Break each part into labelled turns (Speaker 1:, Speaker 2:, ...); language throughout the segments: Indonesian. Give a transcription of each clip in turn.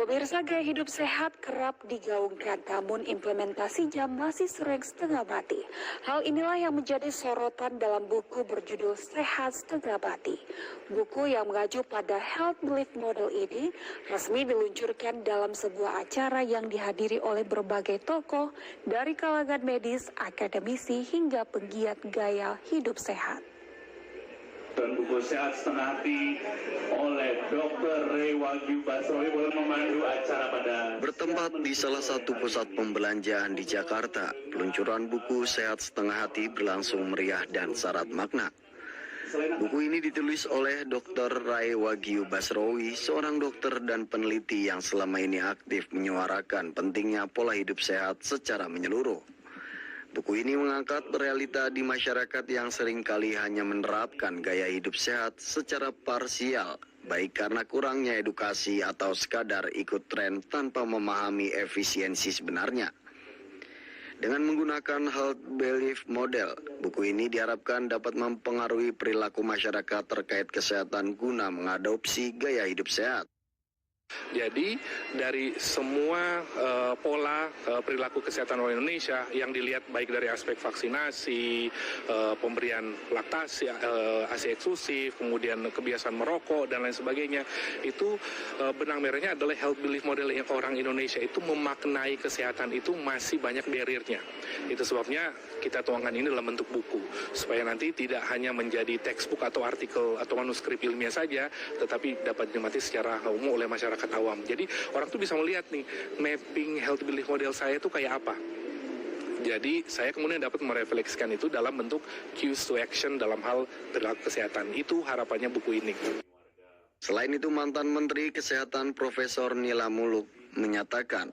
Speaker 1: Pemirsa, gaya hidup sehat kerap digaungkan, namun implementasinya masih sering setengah mati. Hal inilah yang menjadi sorotan dalam buku berjudul Sehat Setengah Mati. Buku yang mengacu pada Health Belief Model ini resmi diluncurkan dalam sebuah acara yang dihadiri oleh berbagai tokoh dari kalangan medis, akademisi, hingga penggiat gaya hidup sehat.
Speaker 2: Dan buku Sehat Setengah Hati oleh Dr. Ray Wagyu Basrowi boleh memandu acara pada
Speaker 3: bertempat di salah satu pusat pembelanjaan di Jakarta. Peluncuran buku Sehat Setengah Hati berlangsung meriah dan syarat makna. Buku ini ditulis oleh Dr. Ray Wagyu Basrowi, seorang dokter dan peneliti yang selama ini aktif menyuarakan pentingnya pola hidup sehat secara menyeluruh. Buku ini mengangkat realita di masyarakat yang seringkali hanya menerapkan gaya hidup sehat secara parsial, baik karena kurangnya edukasi atau sekadar ikut tren tanpa memahami efisiensi sebenarnya. Dengan menggunakan Health Belief Model, buku ini diharapkan dapat mempengaruhi perilaku masyarakat terkait kesehatan guna mengadopsi gaya hidup sehat.
Speaker 4: Jadi dari semua pola perilaku kesehatan orang Indonesia yang dilihat baik dari aspek vaksinasi, pemberian laktasi, ASI eksklusif, kemudian kebiasaan merokok dan lain sebagainya, itu benang merahnya adalah health belief model yang orang Indonesia itu memaknai kesehatan itu masih banyak barrier-nya. Itu sebabnya kita tuangkan ini dalam bentuk buku supaya nanti tidak hanya menjadi textbook atau artikel atau manuskrip ilmiah saja, tetapi dapat dinikmati secara umum oleh masyarakat awam. Jadi orang tuh bisa melihat nih mapping health belief model saya itu kayak apa. Jadi saya kemudian dapat merefleksikan itu dalam bentuk cues to action dalam hal perilaku kesehatan. Itu harapannya buku ini.
Speaker 3: Selain itu, mantan Menteri Kesehatan Profesor Nila Muluk menyatakan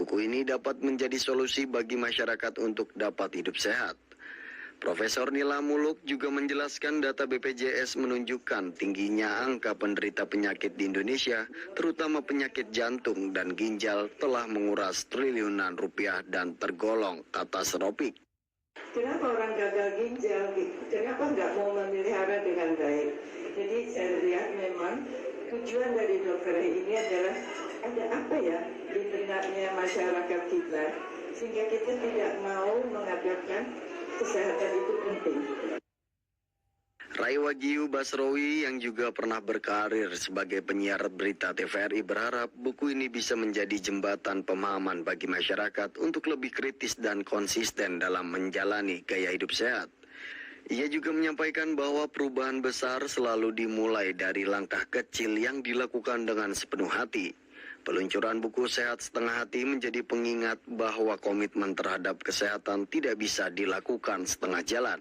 Speaker 3: buku ini dapat menjadi solusi bagi masyarakat untuk dapat hidup sehat. Profesor Nila Muluk juga menjelaskan data BPJS menunjukkan tingginya angka penderita penyakit di Indonesia, terutama penyakit jantung dan ginjal telah menguras triliunan rupiah dan tergolong katastrofik.
Speaker 5: Kenapa orang gagal ginjal? Kenapa nggak mau memelihara dengan baik? Jadi saya lihat memang tujuan dari dokter ini adalah ada apa ya di benaknya masyarakat kita, sehingga kita tidak mau mengatakan kesehatan itu penting.
Speaker 3: Ray Wagyu Basrowi yang juga pernah berkarir sebagai penyiar berita TVRI berharap buku ini bisa menjadi jembatan pemahaman bagi masyarakat untuk lebih kritis dan konsisten dalam menjalani gaya hidup sehat. Ia juga menyampaikan bahwa perubahan besar selalu dimulai dari langkah kecil yang dilakukan dengan sepenuh hati. Peluncuran buku Sehat Setengah Hati menjadi pengingat bahwa komitmen terhadap kesehatan tidak bisa dilakukan setengah jalan.